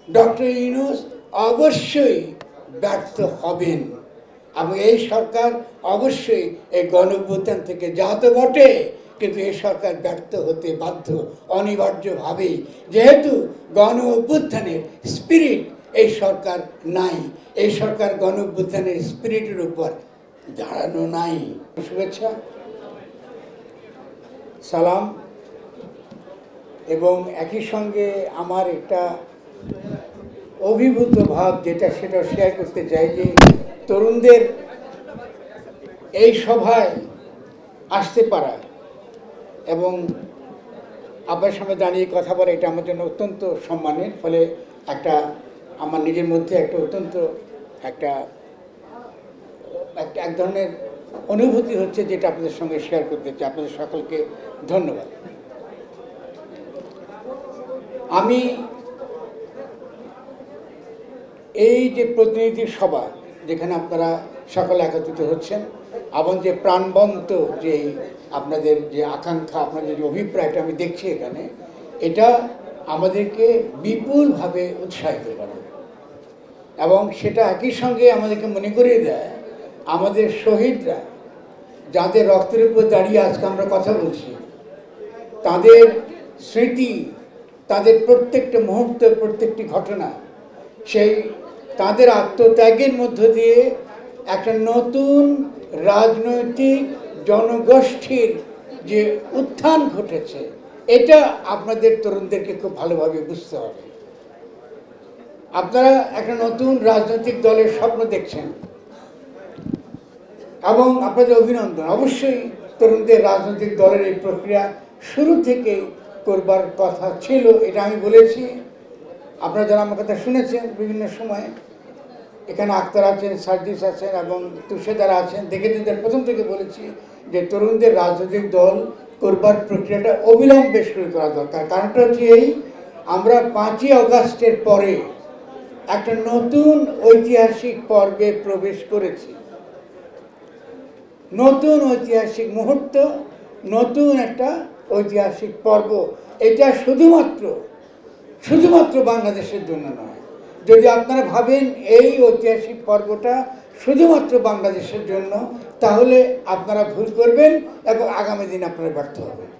Doctor Yunus অবশ্যই ব্যর্থ হবেন এবং এই সরকার অবশ্যই এই গণঅভ্যুত্থান থেকে জাত বটে, কিন্তু এই সরকার ব্যর্থ হতে বাধ্য অনিবার্যভাবেই, যেহেতু গণ অভ্যুত্থানের স্পিরিট এই সরকার নাই, এই সরকার গণ অভ্যুত্থানের স্পিরিটের উপর দাঁড়ানো নাই। শুভেচ্ছা, সালাম, এবং একই সঙ্গে আমার একটা অভিভূত ভাব যেটা সেটা শেয়ার করতে চাই যে তরুণদের এই সভায় আসতে পারা এবং আপনার সামনে দাঁড়িয়ে কথা বলা এটা আমার জন্য অত্যন্ত সম্মানের। ফলে একটা আমার নিজের মধ্যে একটা অত্যন্ত একটা এক ধরনের অনুভূতি হচ্ছে, যেটা আপনাদের সঙ্গে শেয়ার করতে চাই। আপনাদের সকলকে ধন্যবাদ। আমি এই যে প্রতিনিধি সভা যেখানে আপনারা সকলে একত্রিত হচ্ছেন এবং যে প্রাণবন্ত যে আপনাদের যে আকাঙ্ক্ষা, আপনাদের যে অভিপ্রায়টা আমি দেখছি এখানে, এটা আমাদেরকে বিপুলভাবে উৎসাহিত করে এবং সেটা একই সঙ্গে আমাদেরকে মনে করিয়ে দেয় আমাদের শহীদরা যাদের রক্তের উপর দাঁড়িয়ে আজকে আমরা কথা বলছি, তাদের স্মৃতি, তাদের প্রত্যেকটা মুহূর্ত, প্রত্যেকটি ঘটনা, সেই তাদের আত্মত্যাগের মধ্য দিয়ে একটা নতুন রাজনৈতিক জনগোষ্ঠীর যে উত্থান ঘটেছে, এটা আপনাদের তরুণদেরকে খুব ভালোভাবে বুঝতে হবে। আপনারা একটা নতুন রাজনৈতিক দলের স্বপ্ন দেখছেন এবং আপনাদের অভিনন্দন। অবশ্যই তরুণদের রাজনৈতিক দলের এই প্রক্রিয়া শুরু থেকেই করবার কথা ছিল, এটা আমি বলেছি। আপনারা যারা আমার কথা শুনেছেন বিভিন্ন সময়ে, এখানে আক্তার আছেন, সার্জিস আছেন এবং তুষেদার আছেন, দেখে প্রথম থেকে বলেছি যে তরুণদের রাজনৈতিক দল করবার প্রক্রিয়াটা অবিলম্বে শুরু করা দরকার। কারণটা হচ্ছে এই, আমরা 5ই অগাস্টের পরে একটা নতুন ঐতিহাসিক পর্বে প্রবেশ করেছি, নতুন ঐতিহাসিক মুহূর্ত, নতুন একটা ঐতিহাসিক পর্ব। এটা শুধুমাত্র বাংলাদেশের জন্য নয়। যদি আপনারা ভাবেন এই ঐতিহাসিক পর্বটা শুধুমাত্র বাংলাদেশের জন্য, তাহলে আপনারা ভুল করবেন এবং আগামী দিন আপনারা ব্যর্থ হবেন।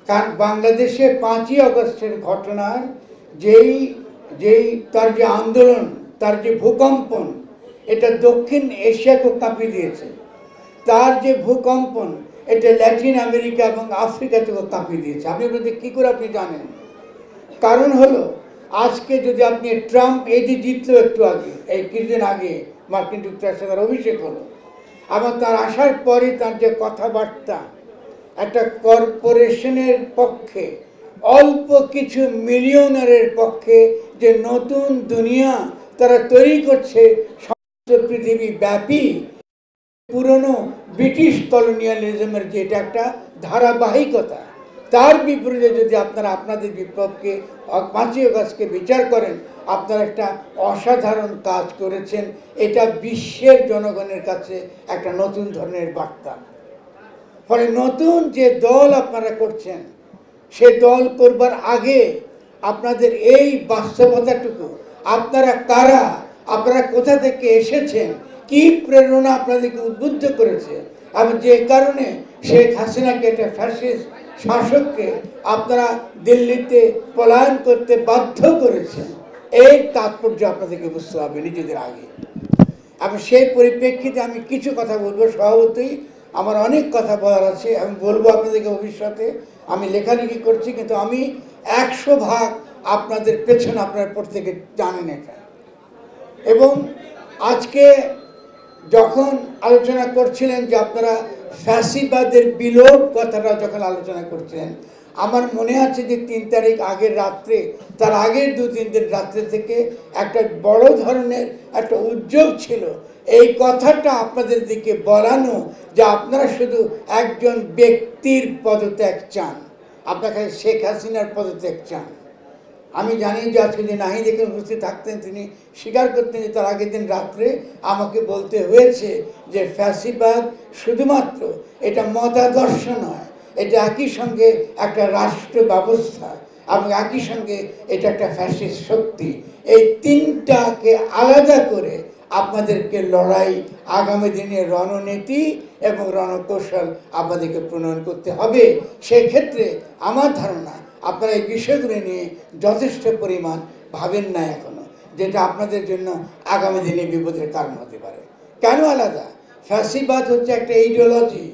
কারণ বাংলাদেশে 5ই অগস্টের ঘটনার যেই তার যে আন্দোলন, তার যে ভূকম্পন, এটা দক্ষিণ এশিয়াকে কাঁপিয়ে দিয়েছে। তার যে ভূকম্পন, এটা ল্যাটিন আমেরিকা এবং আফ্রিকাতেও কাঁপিয়ে দিয়েছে। আপনি বলতে কী করে আপনি জানেন? কারণ হলো, আজকে যদি আপনি ট্রাম্প এই যে জিতলো একটু আগে, এই কিছুদিন আগে মার্কিন যুক্তরাষ্ট্রে তার অভিষেক হলো, আবার তার আসার পরে তার যে কথাবার্তা, একটা কর্পোরেশনের পক্ষে, অল্প কিছু মিলিয়নারের পক্ষে যে নতুন দুনিয়া তারা তৈরি করছে সমস্ত পৃথিবী ব্যাপী, পুরনো ব্রিটিশ কলোনিয়ালিজমের যে এটা একটা ধারাবাহিকতা, তার বিপরীতে যদি আপনারা আপনাদের বিপ্লবকে 5ই আগস্টকে বিচার করেন, আপনারা একটা অসাধারণ কাজ করেছেন। এটা বিশ্বের জনগণের কাছে একটা নতুন ধরনের বার্তা। ফলে নতুন যে দল আপনারা করছেন, সে দল করবার আগে আপনাদের এই বাস্তবতাটুকু, আপনারা কারা, আপনারা কোথা থেকে এসেছেন, কি প্রেরণা আপনাদেরকে উদ্বুদ্ধ করেছে এবং যে কারণে শেখ হাসিনাকে, একটা ফ্যাসিস্ট শাসককে আপনারা দিল্লিতে পলায়ন করতে বাধ্য করেছেন, এই তাৎপর্য আপনাদেরকে বুঝতে হবে নিজেদের আগে। এবং সেই পরিপ্রেক্ষিতে আমি কিছু কথা বলবো। স্বভাবতই আমার অনেক কথা বলার আছে, আমি বলবো আপনাদেরকে ভবিষ্যতে। আমি লেখালেখি করছি, কিন্তু আমি 100% আপনাদের পেছনে আপনার প্রত্যেকে জানেন এটা। এবং আজকে যখন আলোচনা করছিলেন যে আপনারা ফ্যাসিবাদের বিলোপ কথাটা যখন আলোচনা করছিলেন, আমার মনে আছে যে 3 তারিখ আগের রাত্রে, তার আগের 2-3 দিন রাত্রে থেকে একটা বড় ধরনের একটা উদ্যোগ ছিল এই কথাটা আপনাদের দিকে বলানো, যে আপনারা শুধু একজন ব্যক্তির পদত্যাগ চান, আপনার কাছে শেখ হাসিনার পদত্যাগ চান। আমি জানি যে আজকে যে নাহিদ এখানে উপস্থিত থাকতেন, তিনি স্বীকার করতেন যে তার আগের দিন রাত্রে আমাকে বলতে হয়েছে যে ফ্যাসিবাদ শুধুমাত্র এটা মতাদর্শ নয়, এটা একই সঙ্গে একটা রাষ্ট্র ব্যবস্থা, এবং একই সঙ্গে এটা একটা ফ্যাসিস্ট শক্তি। এই তিনটাকে আলাদা করে আপনাদেরকে লড়াই, আগামী দিনে রণনীতি এবং রণকৌশল আপনাদেরকে প্রণয়ন করতে হবে। সেই ক্ষেত্রে আমার ধারণা আপনারা এই বিষয়গুলো নিয়ে যথেষ্ট পরিমাণ ভাবেন না এখনো, যেটা আপনাদের জন্য আগামী দিনে বিপদের কারণ হতে পারে। কেন আলাদা? ফ্যাসিবাদ হচ্ছে একটা আইডিওলজি,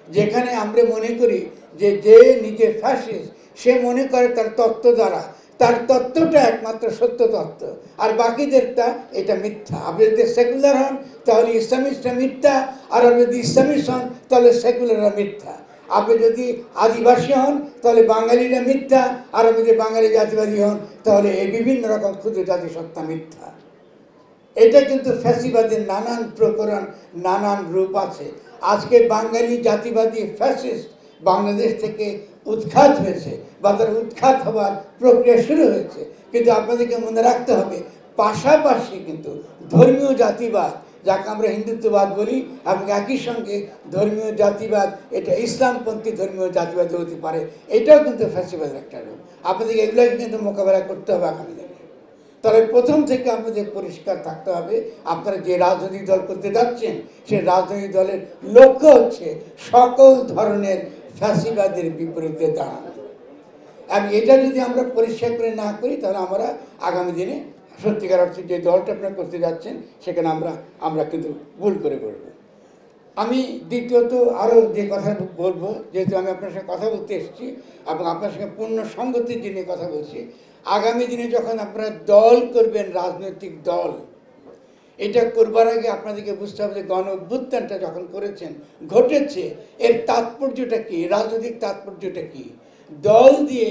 যেখানে আমরা মনে করি যে যে নিজে ফ্যাসিস্ট সে মনে করে তার তত্ত্ব দ্বারা, তার তত্ত্বটা একমাত্র সত্য তত্ত্ব, আর বাকিদেরটা এটা মিথ্যা। আপনি যদি সেকুলার হন তাহলে ইসলামিস্টরা মিথ্যা, আর আপনি যদি ইসলামিস্ট হন তাহলে সেকুলাররা মিথ্যা। আপনি যদি আদিবাসী হন তাহলে বাঙালিরা মিথ্যা, আর আপনি যদি বাঙালি জাতিবাদী হন তাহলে এই বিভিন্ন রকম ক্ষুদ্র জাতিসত্তা মিথ্যা। এটা কিন্তু ফ্যাসিবাদের নানান প্রকরণ, নানান রূপ আছে। আজকে বাঙালি জাতিবাদী ফ্যাসিস্ট বাংলাদেশ থেকে উৎখাত হয়েছে, বা তার উৎখাত হবার প্রক্রিয়া শুরু হয়েছে। কিন্তু আপনাদেরকে মনে রাখতে হবে, পাশাপাশি কিন্তু ধর্মীয় জাতিবাদ, যাকে আমরা হিন্দুত্ববাদ বলি, এবং একই সঙ্গে ধর্মীয় জাতিবাদ, এটা ইসলামপন্থী ধর্মীয় জাতিবাদ হতে পারে, এটাও কিন্তু ফ্যাসিবাদের একটা রূপ। আপনাদেরকে এগুলোকে কিন্তু মোকাবেলা করতে হবে আগামী দিনে। তবে প্রথম থেকে আপনাদের পরিষ্কার থাকতে হবে, আপনারা যে রাজনৈতিক দল করতে যাচ্ছেন সেই রাজনৈতিক দলের লক্ষ্য হচ্ছে সকল ধরনের ফ্যাসিবাদের বিপরীতে দাঁড়ানো। এবং এটা যদি আমরা পরিষ্কার করে না করি তাহলে আমরা আগামী দিনে সত্যিকার অর্থে যে দলটা আপনারা করতে যাচ্ছেন সেখানে আমরা কিন্তু ভুল করে বলবো। আমি দ্বিতীয়ত আরও যে কথা বলবো, যেহেতু আমি আপনার সঙ্গে কথা বলতে এসেছি এবং আপনার সঙ্গে পূর্ণ সঙ্গতির জন্য কথা বলছি, আগামী দিনে যখন আপনারা দল করবেন, রাজনৈতিক দল, এটা করবার আগে আপনাদেরকে বুঝতে হবে যে গণ অভ্যুত্থানটা যখন করেছেন, ঘটেছে, এর তাৎপর্যটা কী, রাজনৈতিক তাৎপর্যটা কী। দল দিয়ে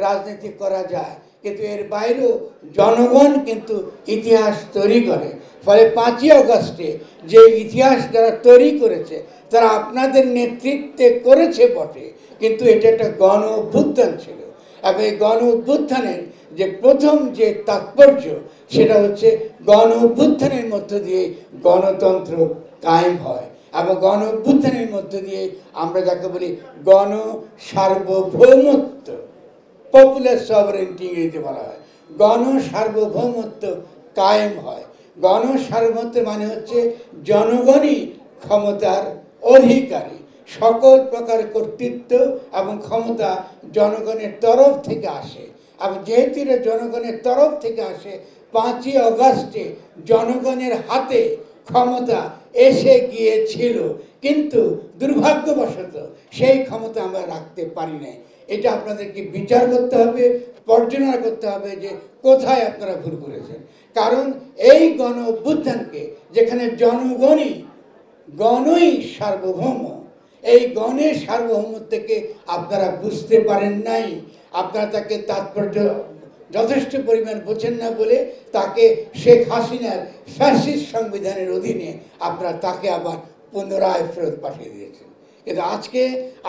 রাজনীতি করা যায়, কিন্তু এর বাইরেও জনগণ কিন্তু ইতিহাস তৈরি করে। ফলে 5ই আগস্টে যে ইতিহাস যারা তৈরি করেছে তারা আপনাদের নেতৃত্বে করেছে বটে, কিন্তু এটা একটা গণ অভ্যুত্থান ছিল। এবং এই গণ অভ্যুত্থানের যে প্রথম যে তাৎপর্য, সেটা হচ্ছে গণ অভ্যুত্থানের মধ্য দিয়ে গণতন্ত্র কায়েম হয়, এবং গণ অভ্যুত্থানের মধ্য দিয়ে আমরা যাকে বলি গণ সার্বভৌমত্ব, পপুলার সভারেন্টি ইংরেজিতে বলা হয়, গণ সার্বভৌমত্ব কায়েম হয়। গণ সার্বভৌমত্ব মানে হচ্ছে জনগণই ক্ষমতার অধিকারী, সকল প্রকার কর্তৃত্ব এবং ক্ষমতা জনগণের তরফ থেকে আসে। এবং যেহেতু এটা জনগণের তরফ থেকে আসে, 5ই আগস্টে জনগণের হাতে ক্ষমতা এসে গিয়েছিল, কিন্তু দুর্ভাগ্যবশত সেই ক্ষমতা আমরা রাখতে পারি নাই। এটা আপনাদেরকে বিচার করতে হবে, পর্যালোচনা করতে হবে যে কোথায় আপনারা ভুল করেছেন। কারণ এই গণ অভ্যুত্থানকে, যেখানে গণই সার্বভৌম, এই গণের সার্বভৌমত্বকে আপনারা বুঝতে পারেন নাই। আপনারা তাকে তাৎপর্য যথেষ্ট পরিমাণ বোঝেন না বলে তাকে শেখ হাসিনার ফ্যাসিস্ট সংবিধানের অধীনে আপনারা তাকে আবার পুনরায় ফেরত পাঠিয়ে দিয়েছেন। কিন্তু আজকে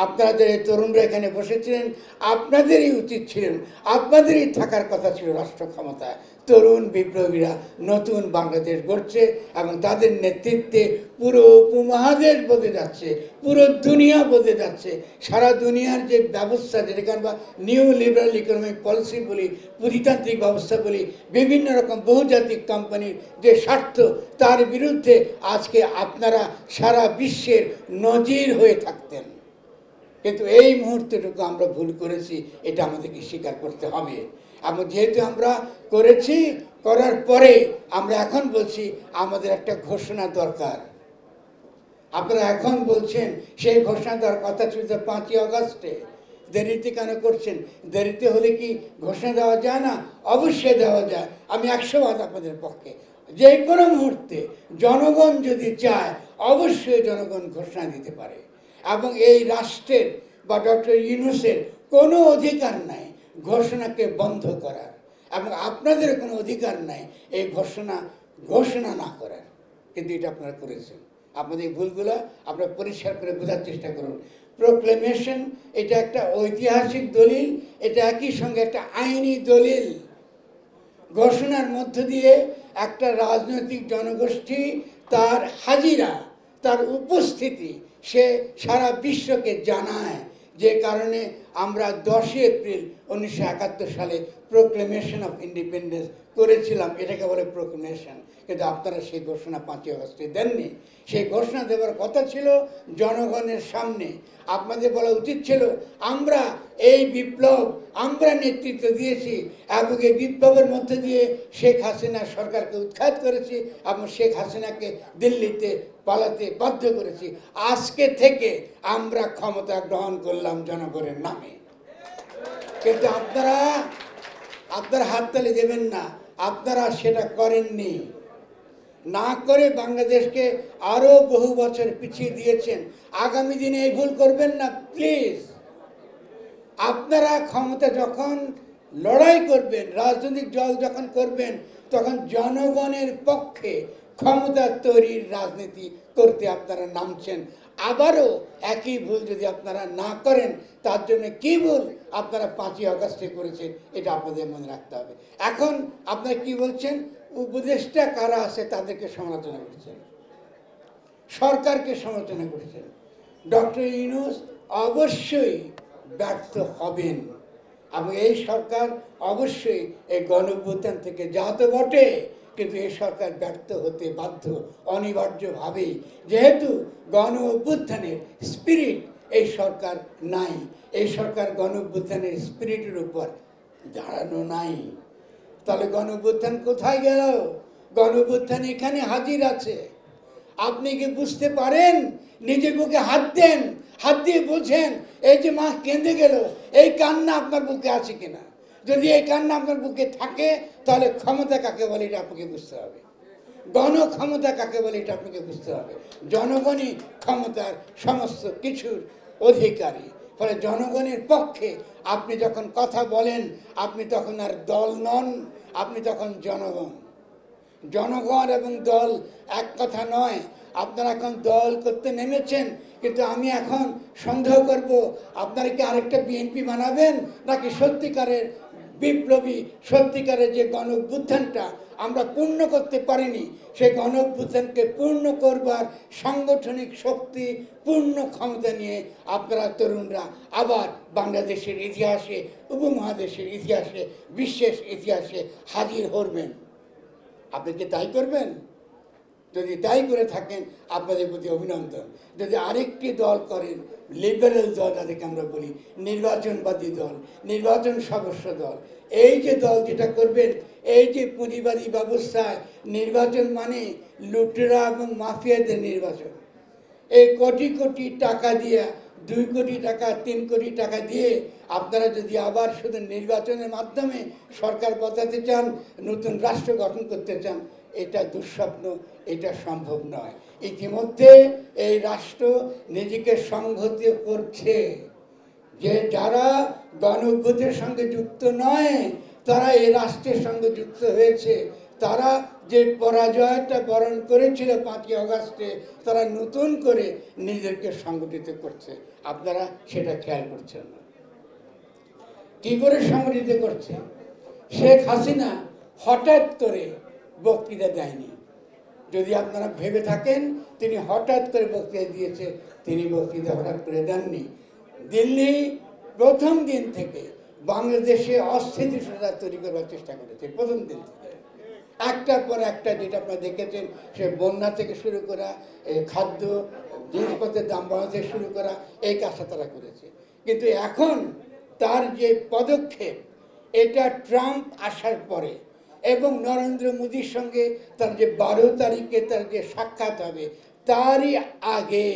আপনারা যে তরুণরা এখানে বসেছিলেন, আপনাদেরই উচিত ছিলেন, আপনাদেরই থাকার কথা ছিল রাষ্ট্র ক্ষমতায়। তরুণ বিপ্লবীরা নতুন বাংলাদেশ গড়ছে এবং তাদের নেতৃত্বে পুরো উপমহাদেশ বদলে যাচ্ছে, পুরো দুনিয়া বদলে যাচ্ছে। সারা দুনিয়ার যে ব্যবস্থা, যেটাকে আমরা নিউ লিবারাল ইকোনমিক পলিসি বলি, পুঁজিতান্ত্রিক ব্যবস্থা বলি, বিভিন্ন রকম বহুজাতিক কোম্পানির যে স্বার্থ, তার বিরুদ্ধে আজকে আপনারা সারা বিশ্বের নজির হয়ে থাকতেন। কিন্তু এই মুহূর্তটুকু আমরা ভুল করেছি, এটা আমাদেরকে স্বীকার করতে হবে। এবং যেহেতু আমরা করেছি, করার পরে আমরা এখন বলছি আমাদের একটা ঘোষণা দরকার। আপনারা এখন বলছেন সেই ঘোষণা দেওয়ার কথা ছিল 5ই আগস্টে, দেরিতে কেন করছেন? দেরিতে হলে কি ঘোষণা দেওয়া যায় না? অবশ্যই দেওয়া যায়। আমি 100% আপনাদের পক্ষে। যে কোনো মুহূর্তে জনগণ যদি চায়, অবশ্যই জনগণ ঘোষণা দিতে পারে। এবং এই রাষ্ট্রের বা ডক্টর ইউনূসের কোনো অধিকার নাই ঘোষণাকে বন্ধ করার, এবং আপনাদের কোনো অধিকার নাই এই ঘোষণা না করার। কিন্তু এটা আপনারা করেছেন। আপনাদের ভুলগুলো আপনারা পরিষ্কার করে বোঝার চেষ্টা করুন। প্রোক্লেমেশন এটা একটা ঐতিহাসিক দলিল, এটা একই সঙ্গে একটা আইনি দলিল। ঘোষণার মধ্য দিয়ে একটা রাজনৈতিক জনগোষ্ঠী তার হাজিরা, তার উপস্থিতি সে সারা বিশ্বকে জানায় যে কারণে আমরা 10 এপ্রিল 1971 সালে প্রোক্লেমেশন অফ ইন্ডিপেন্ডেন্স করেছিলাম। এটাকে বলে প্রোক্লেমেশন, কিন্তু আপনারা সেই ঘোষণা 5ই আগস্টে দেননি। সেই ঘোষণা দেওয়ার কথা ছিল জনগণের সামনে। আপনাদের বলা উচিত ছিল আমরা এই বিপ্লব আমরা নেতৃত্ব দিয়েছি এবং এই বিপ্লবের মধ্যে দিয়ে শেখ হাসিনা সরকারকে উৎখাত করেছি এবং শেখ হাসিনাকে দিল্লিতে পালাতে বাধ্য করেছি। আজকে থেকে আমরা ক্ষমতা গ্রহণ করলাম জনগণের নামে। কিন্তু আপনারা হাততালি দেবেন না, আপনারা সেটা করেননি। না করে বাংলাদেশকে আরো বহু বছর পিছিয়ে দিয়েছেন। আগামী দিনে এই ভুল করবেন না প্লিজ। আপনারা ক্ষমতা যখন লড়াই করবেন, রাজনৈতিক দল যখন করবেন, তখন জনগণের পক্ষে ক্ষমতা তৈরির রাজনীতি করতে আপনারা নামছেন। আবারও একই ভুল যদি আপনারা না করেন, তার জন্য কি ভুল আপনারা 5ই আগস্টে করেছেন এটা আপনাদের মনে রাখতে হবে। এখন আপনারা কি বলছেন? উপদেষ্টা কারা আছে তাদেরকে সমালোচনা করছেন, সরকারকে সমালোচনা করছেন। ডক্টর ইউনূস অবশ্যই ব্যর্থ হবেন এবং এই সরকার অবশ্যই এই গণঅভ্যুত্থান থেকে জাত বটে, কিন্তু এই সরকার ব্যর্থ হতে বাধ্য অনিবার্যভাবেই, যেহেতু গণঅভ্যুত্থানের স্পিরিট এই সরকার নাই। এই সরকার গণঅভ্যুত্থানের স্পিরিটের উপর দাঁড়ানো নাই। তাহলে গণঅভ্যুত্থান কোথায় গেল? গণঅভ্যুত্থান এখানে হাজির আছে। আপনি কি বুঝতে পারেন? নিজের বুকে হাত দেন, হাত দিয়ে বোঝেন এই যে মা কেঁদে গেল, এই কান্না আপনার বুকে আছে কিনা। যদি এই কান্না আপনার বুকে থাকে, তাহলে ক্ষমতা কাকে বলে এটা আপনাকে বুঝতে হবে। গণক্ষমতা কাকে বলে এটা আপনাকে বুঝতে হবে। জনগণই ক্ষমতার সমস্ত কিছুর অধিকারী। ফলে জনগণের পক্ষে আপনি যখন কথা বলেন, আপনি তখন আর দল নন, আপনি তখন জনগণ। জনগণ এবং দল এক কথা নয়। আপনারা এখন দল করতে নেমেছেন, কিন্তু আমি এখন সন্দেহ করব আপনারা কি আরেকটা বিএনপি বানাবেন, নাকি সত্যিকারের বিপ্লবী, সত্যিকারের যে গণঅভ্যুত্থানটা আমরা পূর্ণ করতে পারিনি, সেই গণঅভ্যুত্থানকে পূর্ণ করবার সাংগঠনিক শক্তি, পূর্ণ ক্ষমতা নিয়ে আপনারা তরুণরা আবার বাংলাদেশের ইতিহাসে, উপমহাদেশের ইতিহাসে, বিশ্বের ইতিহাসে হাজির হবেন। আপনি কি তাই করবেন? যদি তাই করে থাকেন আপনাদের প্রতি অভিনন্দন। যদি আরেকটি দল করেন, লিবারেল দল যাদেরকে আমরা বলি, নির্বাচনবাদী দল, নির্বাচন সদস্য দল, এই যে দল যেটা করবেন, এই যে পুঁজিবাদী ব্যবস্থায় নির্বাচন মানে লুটেরা এবং মাফিয়াদের নির্বাচন। এই কোটি কোটি টাকা দিয়ে, 2 কোটি টাকা 3 কোটি টাকা দিয়ে আপনারা যদি আবার শুধু নির্বাচনের মাধ্যমে সরকার বদলাতে চান, নতুন রাষ্ট্র গঠন করতে চান, এটা দুঃস্বপ্ন, এটা সম্ভব নয়। ইতিমধ্যে এই রাষ্ট্র নিজেকে সংহতি করছে। যে যারা গণঅভ্যুত্থানের সঙ্গে যুক্ত নয়, তারা এই রাষ্ট্রের সঙ্গে যুক্ত হয়েছে। তারা যে পরাজয়টা বরণ করেছিল 5ই আগস্টে, তারা নতুন করে নিজেদেরকে সংগঠিত করছে। আপনারা সেটা খেয়াল করছেন না। কি করে সংগঠিত করছে? শেখ হাসিনা হঠাৎ করে বক্তৃতা দেয়নি। যদি আপনারা ভেবে থাকেন তিনি হঠাৎ করে বক্তৃতা দিয়েছে, তিনি বক্তৃতা হঠাৎ করে দেননি। দিল্লি প্রথম দিন থেকে বাংলাদেশে অস্থিতিশীলতা তৈরি করার চেষ্টা করেছে। প্রথম দিন থেকে একটার পর একটা, যেটা আপনারা দেখেছেন, সে বন্যা থেকে শুরু করা, খাদ্য জিনিসপত্রের দাম বাড়া থেকে শুরু করা, এই কাজটা তারা করেছে। কিন্তু এখন তার যে পদক্ষেপ, এটা ট্রাম্প আসার পরে এবং নরেন্দ্র মোদীর সঙ্গে তার যে 12 তারিখে তার যে সাক্ষাৎ হবে, তারই আগে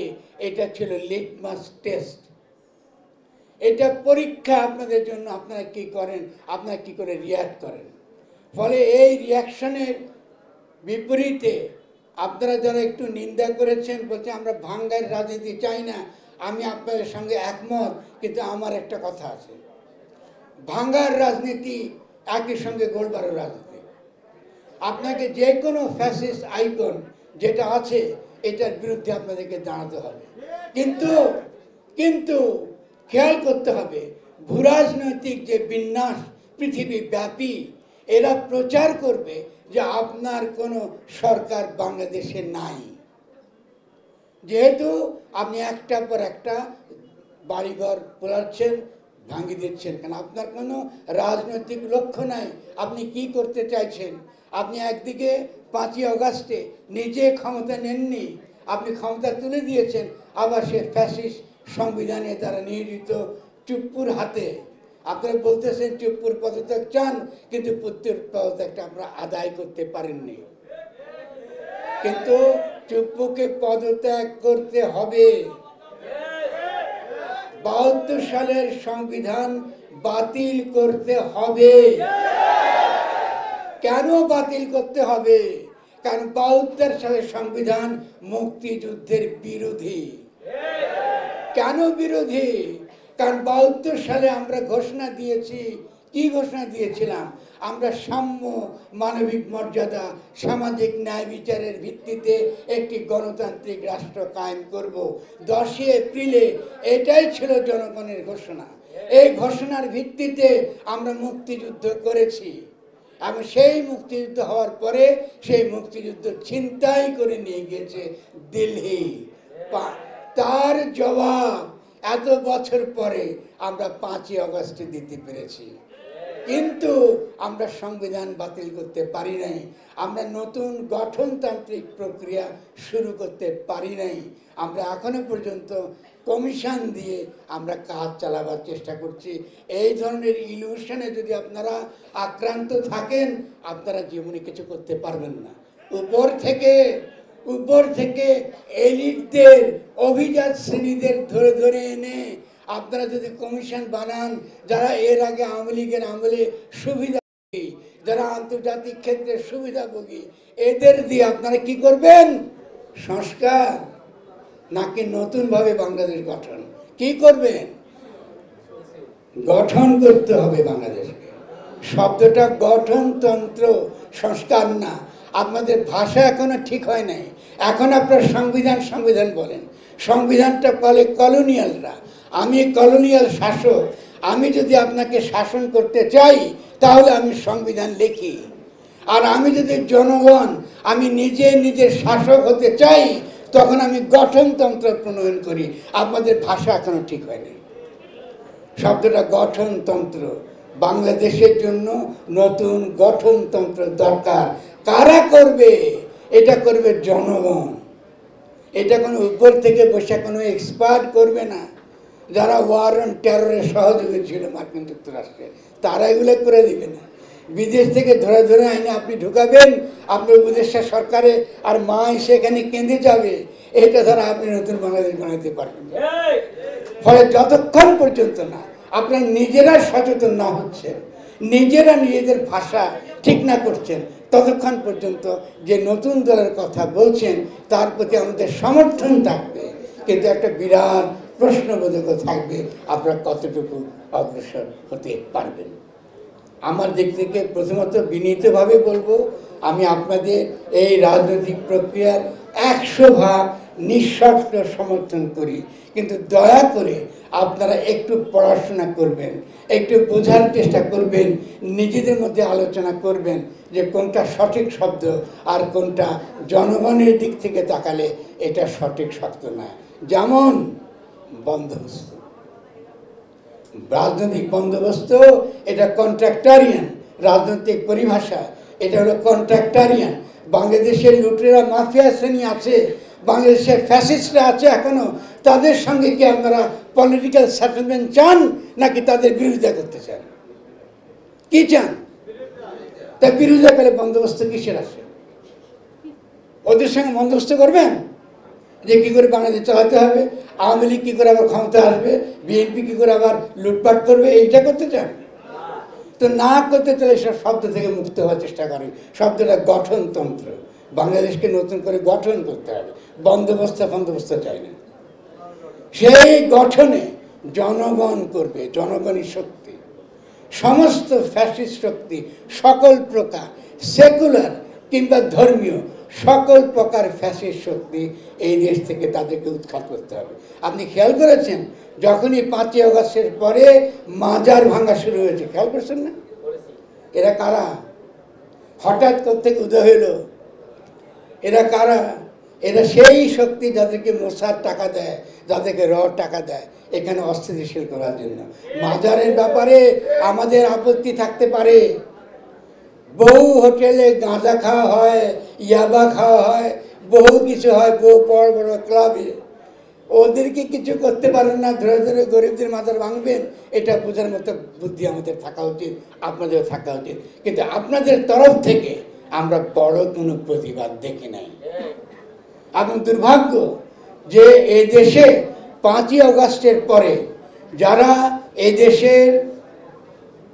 এটা ছিল লিটমাস টেস্ট। এটা পরীক্ষা আপনাদের জন্য, আপনারা কি করেন, আপনারা কি করে রিয়াক্ট করেন। ফলে এই রিয়াকশনের বিপরীতে আপনারা যারা একটু নিন্দা করেছেন, বলছে আমরা ভাঙ্গার রাজনীতি চাই না, আমি আপনাদের সঙ্গে একমত, কিন্তু আমার একটা কথা আছে, ভাঙ্গার রাজনীতি একই সঙ্গে গোলবারের রাজনীতি। আপনাকে যে কোনো ফ্যাসিস্ট আইকন যেটা আছে, এটার বিরুদ্ধে আপনাদেরকে দাঁড়াতে হবে। কিন্তু খেয়াল করতে হবে, ভূরাজনৈতিক যে বিন্যাস পৃথিবী ব্যাপী, এরা প্রচার করবে যে আপনার কোনো সরকার বাংলাদেশে নাই। যেহেতু আপনি একটার পর একটা বাড়িঘর পোড়াচ্ছেন, ভাঙিয়ে দিচ্ছেন কেন? আপনার কোনো রাজনৈতিক লক্ষ্য নাই। আপনি কি করতে চাইছেন? আপনি একদিকে 5ই অগাস্টে নিজে ক্ষমতা নেননি, আপনি ক্ষমতা তুলে দিয়েছেন, আবার সে ফ্যাসিস্ট সংবিধানে দ্বারা নিয়োজিত চুপ্পুর হাতে আপনারা বলতেছেন চুপ্পুর পদত্যাগ চান, কিন্তু পুত্রের পদত্যাগটা আমরা আদায় করতে পারেননি। কিন্তু চুপ্পুকে পদত্যাগ করতে হবে। 72 সালের সংবিধান বাতিল করতে হবে। কেন বাতিল করতে হবে? কারণ 72 সালের সংবিধান মুক্তিযুদ্ধের বিরোধী। কেন বিরোধী? কারণ 72 সালে আমরা ঘোষণা দিয়েছি, কি ঘোষণা দিয়েছিলাম? আমরা সাম্য, মানবিক মর্যাদা, সামাজিক ন্যায় বিচারের ভিত্তিতে একটি গণতান্ত্রিক রাষ্ট্র কায়েম করব। 10 এপ্রিলে এটাই ছিল জনগণের ঘোষণা। এই ঘোষণার ভিত্তিতে আমরা মুক্তিযুদ্ধ করেছি। এবং সেই মুক্তিযুদ্ধ হওয়ার পরে সেই মুক্তিযুদ্ধ ছিনতাই করে নিয়ে গিয়েছে দিল্লি। তার জবাব এত বছর পরে আমরা 5ই অগাস্টে দিতে পেরেছি। কিন্তু আমরা সংবিধান বাতিল করতে পারি নাই, আমরা নতুন গঠনতান্ত্রিক প্রক্রিয়া শুরু করতে পারি নাই। আমরা এখনো পর্যন্ত কমিশন দিয়ে আমরা কাজ চালাবার চেষ্টা করছি। এই ধরনের ইলিউশনে যদি আপনারা আক্রান্ত থাকেন, আপনারা জীবনে কিছু করতে পারবেন না। উপর থেকে এলিটদের, অভিজাত শ্রেণীদের ধরে ধরে এনে আপনারা যদি কমিশন বানান, যারা এর আগে আওয়ামী লীগের আমলে সুবিধাভোগী, যারা আন্তর্জাতিক ক্ষেত্রে সুবিধাভোগী, এদের দিয়ে আপনারা কি করবেন? সংস্কার নাকি নতুনভাবে বাংলাদেশ গঠন? কি করবেন? গঠন করতে হবে বাংলাদেশকে। শব্দটা গঠনতন্ত্র, সংস্কার না। আপনাদের ভাষা এখনো ঠিক হয় নাই। এখন আপনারা সংবিধান বলেন। সংবিধানটা বলে কলোনিয়ালরা। আমি কলোনিয়াল শাসক। আমি যদি আপনাকে শাসন করতে চাই, তাহলে আমি সংবিধান লিখি। আর আমি যদি জনগণ, আমি নিজের শাসক হতে চাই, তখন আমি গঠনতন্ত্র প্রণয়ন করি। আপনাদের ভাষা এখনো ঠিক হয়নি। শব্দটা গঠনতন্ত্র। বাংলাদেশের জন্য নতুন গঠনতন্ত্র দরকার। কারা করবে? এটা করবে জনগণ। এটা কোনো উপর থেকে বসে কোনো এক্সপার্ট করবে না। যারা ওয়ার অন টেররের সহযোগী ছিল মার্কিন যুক্তরাষ্ট্রে, তারা এগুলো করে দিবে না। বিদেশ থেকে ধরে ধরে আইনে আপনি ঢুকাবেন, আপনার উপদেষ্টা সরকারে, আর মা সেখানে কেঁদে যাবে। এটা ধরা আপনি নতুন বাংলাদেশ বানাতে পারবেন। ফলে যতক্ষণ পর্যন্ত না আপনারা নিজেরা সচেতন না হচ্ছেন, নিজেরা নিজেদের ভাষা ঠিক না করছেন, ততক্ষণ পর্যন্ত যে নতুন দলের কথা বলছেন তার প্রতি আমাদের সমর্থন থাকবে, কিন্তু একটা বিরাট প্রশ্নবোধক থাকবে আপনারা কতটুকু অগ্রসর হতে পারবেন। আমার দিক থেকে প্রথমত বিনীতভাবে বলবো, আমি আপনাদের এই রাজনৈতিক প্রক্রিয়ার 100% নিঃশর্ত সমর্থন করি, কিন্তু দয়া করে আপনারা একটু পড়াশোনা করবেন, একটু বোঝার চেষ্টা করবেন, নিজেদের মধ্যে আলোচনা করবেন যে কোনটা সঠিক শব্দ আর কোনটা জনগণের দিক থেকে তাকালে এটা সঠিক শব্দ না। যেমন বন্দোবস্ত, রাজনৈতিক বন্দোবস্ত এটা কন্ট্রাক্টারিয়ান রাজনৈতিক পরিভাষা। এটা হলো কন্ট্রাক্টারিয়ান। বাংলাদেশের লুটেরা মাফিয়া শ্রেণী আছে, বাংলাদেশের ফ্যাসিস্টরা আছে এখনো। তাদের সঙ্গে কি আপনারা পলিটিক্যাল সেটেলমেন্ট চান, নাকি তাদের বিরোধিতা করতে চান? কি চান? তা বিরোধিতা করে বন্দোবস্ত কিসের আসে? ওদের সঙ্গে বন্দোবস্ত করবেন যে কী করে বাংলাদেশ চালাতে হবে, আওয়ামী লীগ কী করে আবার ক্ষমতা আসবে, বিএনপি কী করে আবার লুটপাট করবে, এইটা করতে চান? তো না করতে চাইলে সব শব্দ থেকে মুক্ত হওয়ার চেষ্টা করেন। শব্দটা গঠনতন্ত্র। বাংলাদেশকে নতুন করে গঠন করতে হবে, বন্দোবস্ত চাই না। সেই গঠনে জনগণ করবে, জনগণই শক্তি। সমস্ত ফ্যাসিস্ট শক্তি, সকল প্রকার সেকুলার কিংবা ধর্মীয় সকল প্রকার ফ্যাসিস্ট শক্তি এই দেশ থেকে তাদেরকে উৎখাত করতে হবে। আপনি খেয়াল করেছেন যখনই 5ই অগাস্টের পরে মাজার ভাঙা শুরু হয়েছে, খেয়াল করছেন না? এরা কারা? হঠাৎ কোত্থেকে উদয় হইল? এরা কারা? এরা সেই শক্তি যাদেরকে মোসার টাকা দেয়, যাদেরকে র টাকা দেয় এখানে অস্থিতিশীল করার জন্য। মাজারের ব্যাপারে আমাদের আপত্তি থাকতে পারে, বহু হোটেলে গাঁজা খাওয়া হয়, ইয়াবা খাওয়া হয়, বহু কিছু হয়, বহু বড় বড় ক্লাবে। ওদেরকে কিছু করতে পারেন না, ধরে ধরে গরিবদের মাজার ভাঙবেন, এটা বোঝার মতো বুদ্ধি আমাদের থাকা উচিত, আপনাদের থাকা উচিত। কিন্তু আপনাদের তরফ থেকে আমরা বড় কোনো প্রতিবাদ দেখি নাই। এবং দুর্ভাগ্য যে এই দেশে 5ই আগস্টের পরে যারা এই দেশের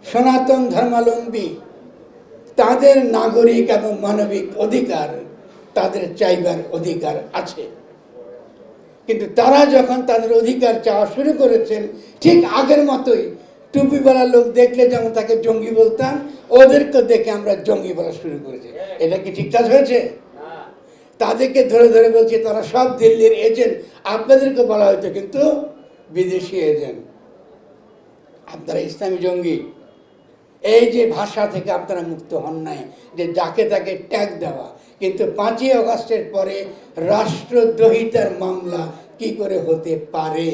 সনাতন ধর্মাবলম্বী, তাদের নাগরিক এবং মানবিক অধিকার, তাদের চাইবার অধিকার আছে। কিন্তু তারা যখন তাদের অধিকার চাওয়া শুরু করেছেন, ঠিক আগের মতোই টুপিওয়ালা লোক দেখলে যেমন তাকে জঙ্গি বলতাম, ওদেরকে দেখে আমরা জঙ্গি বলা শুরু করেছি। এটা কি ঠিক কাজ হয়েছে? তাদেরকে ধরে ধরে বলছি তারা সব দিল্লির এজেন্ট। আপনাদেরকে বলা হয়তো কিন্তু বিদেশি এজেন্ট, আপনারা ইসলামী জঙ্গি। এই যে ভাষা থেকে আপনারা মুক্ত হন নাই, যে যাকে তাকে ট্যাগ দেওয়া। কিন্তু 5ই আগস্টের পরে রাষ্ট্রদ্রোহিতার মামলা কি করে হতে পারে?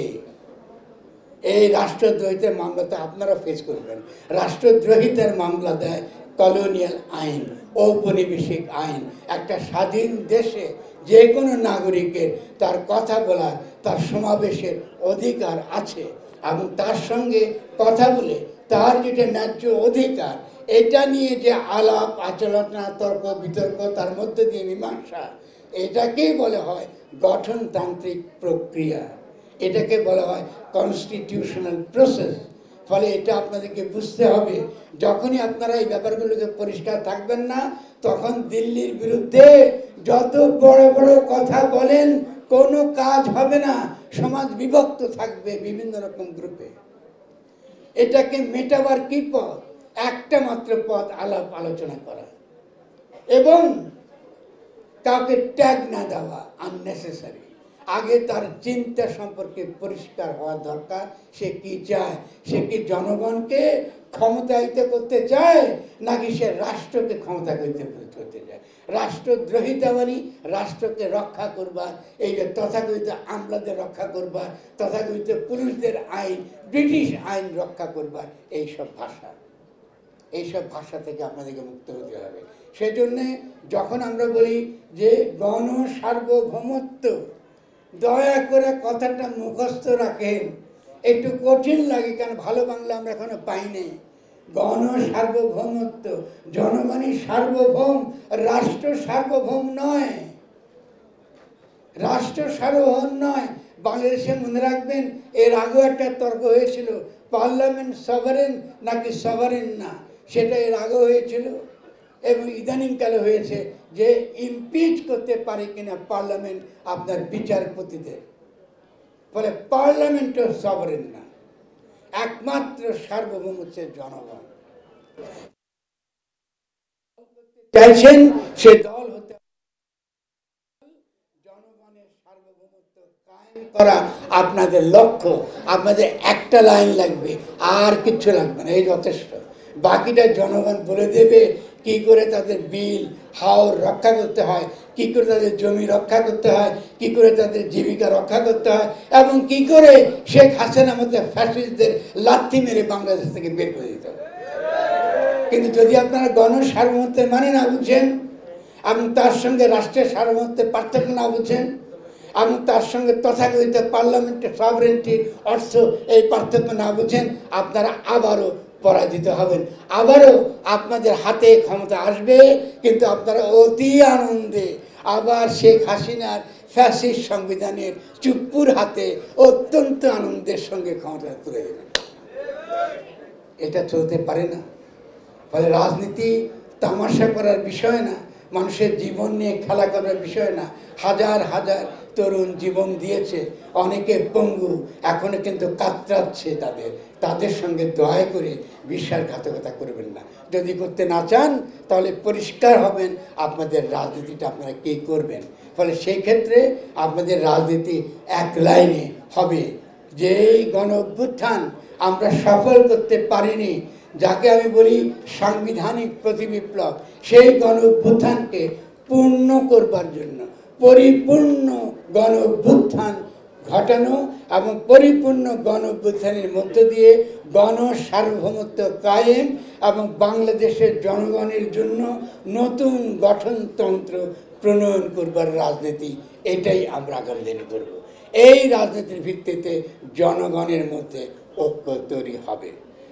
এই রাষ্ট্রদ্রোহিতার মামলা তো আপনারা ফেস করবেন। রাষ্ট্রদ্রোহিতার মামলা দেয় কলোনিয়াল আইন, ঔপনিবেশিক আইন। একটা স্বাধীন দেশে যে কোনো নাগরিকের তার কথা বলার, তার সমাবেশের অধিকার আছে, এবং তার সঙ্গে কথা বলে তার যেটা ন্যায্য অধিকার, এটা নিয়ে যে আলাপ আলোচনা, তর্ক বিতর্ক, তার মধ্যে দিয়ে মীমাংসা, এটাকেই বলা হয় গঠনতান্ত্রিক প্রক্রিয়া, এটাকে বলা হয় কনস্টিটিউশনাল প্রসেস। ফলে এটা আপনাদেরকে বুঝতে হবে, যখনই আপনারা এই ব্যাপারগুলোকে পরিষ্কার থাকবেন না, তখন দিল্লির বিরুদ্ধে যত বড় বড় কথা বলেন কোনো কাজ হবে না। সমাজ বিভক্ত থাকবে বিভিন্ন রকম গ্রুপে। এটাকে মেটাবার কি পথ? একটা মাত্র পথ, আলাপ আলোচনা করা এবং কাউকে ট্যাগ না দেওয়া আননেসেসারি। আগে তার চিন্তা সম্পর্কে পরিষ্কার হওয়া দরকার। সে কি চায়? সে কি জনগণকে ক্ষমতায়িত করতে চায়, নাকি সে রাষ্ট্রকে ক্ষমতা করতে চায়? রাষ্ট্রদ্রোহিতা মানে রাষ্ট্রকে রক্ষা করবার, এই যে তথাকথিত আমলাদের রক্ষা করবার, তথাকথিত পুলিশদের আইন, ব্রিটিশ আইন রক্ষা করবার, এইসব ভাষা, এইসব ভাষা থেকে আপনাদেরকে মুক্ত হতে হবে। সেজন্যে যখন আমরা বলি যে গণ সার্বভৌমত্ব, দয়া করে কথাটা মুখস্থ রাখেন। একটু কঠিন লাগে, কারণ ভালো বাংলা আমরা এখনো পাইনি। গণ সার্বভৌমত্ব, জনগণই সার্বভৌম, রাষ্ট্র সার্বভৌম নয়। রাষ্ট্র সার্বভৌম নয়। বাংলাদেশে মনে রাখবেন, এর আগেও একটা তর্ক হয়েছিল, পার্লামেন্ট সভারেন নাকি সভারেন না, সেটা এর আগেও হয়েছিল। এবং ইদানিংকালে হয়েছে যে ইমপিচ করতে পারে কিনা পার্লামেন্ট আপনার বিচারপতিদের। ফলে পার্লামেন্টও সভারেন না, একমাত্র সার্বভৌম হচ্ছে জনগণ। চাইছেন সে দল হতে জনগণের সার্বভৌমত্ব কায়েম করা আপনাদের লক্ষ্য। আপনাদের একটা লাইন লাগবে, আর কিচ্ছু লাগবে না, এই যথেষ্ট। বাকিটা জনগণ বলে দেবে কি করে তাদের বিল হাওর রক্ষা করতে হয়, কি করে তাদের জমি রক্ষা করতে হয়, কি করে তাদের জীবিকা রক্ষা করতে হয়, এবং কি করে শেখ হাসিনার মধ্যে ফ্যাসিস্টদের লাথি মেরে বাংলাদেশ থেকে বের করে দিতে হবে। কিন্তু যদি আপনারা গণ সার্বভৌমত্বের মানে না বুঝেন, এবং তার সঙ্গে রাষ্ট্রের সার্বভৌমত্বের পার্থক্য না বুঝেন, এবং তার সঙ্গে তথাকথিত পার্লামেন্টের সভরেন্টির অর্থ এই পার্থক্য না বুঝেন, আপনারা আবারও পরাজিত হবেন। আবারও আপনাদের হাতে ক্ষমতা আসবে, কিন্তু আপনারা অতি আনন্দে আবার শেখ হাসিনার ফ্যাসিস্ট সংবিধানের চুপ্পুর হাতে অত্যন্ত আনন্দের সঙ্গে ক্ষমতা তুলে দেবেন। এটা চলতে পারে না। ফলে রাজনীতি তামাশা করার বিষয় না, মানুষের জীবন নিয়ে খেলা করার বিষয় না। হাজার হাজার তরুণ জীবন দিয়েছে, অনেকে পঙ্গু, এখনো কিন্তু কাতরাচ্ছে। তাদের সঙ্গে দয়া করে বিশ্বাসঘাতকতা করবেন না। যদি করতে না চান তাহলে পরিষ্কার হবেন আপনাদের রাজনীতিটা আপনারা কী করবেন। ফলে সেই ক্ষেত্রে আপনাদের রাজনীতি এক লাইনে হবে। যেই গণ অভ্যুত্থান আমরা সফল করতে পারিনি, যাকে আমি বলি সাংবিধানিক প্রতিবিপ্লব, সেই গণ অভ্যুত্থানকে পূর্ণ করবার জন্য, পরিপূর্ণ গণ অভ্যুত্থান ঘটানো এবং পরিপূর্ণ গণ অভ্যুত্থানের মধ্য দিয়ে গণ সার্বভৌমত্ব কায়েম এবং বাংলাদেশের জনগণের জন্য নতুন গঠনতন্ত্র প্রণয়ন করবার রাজনীতি, এটাই আমরা আগামী দিনে করব। এই রাজনীতির ভিত্তিতে জনগণের মধ্যে ঐক্য তৈরি হবে।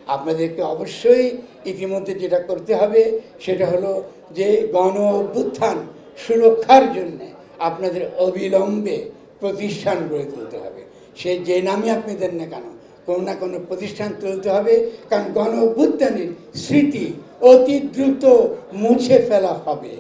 আপনাদেরকে অবশ্যই ইতিমধ্যে যেটা করতে হবে সেটা হলো যে গণ অভ্যুত্থান সুরক্ষার জন্যে আপনাদের অবিলম্বে প্রতিষ্ঠান গড়ে তুলতে হবে। সে যে নামই আপনি দেন না কেন, কোনো না কোনো প্রতিষ্ঠান তুলতে হবে, কারণ গণ অভ্যুত্থানের স্মৃতি অতি দ্রুত মুছে ফেলা হবে।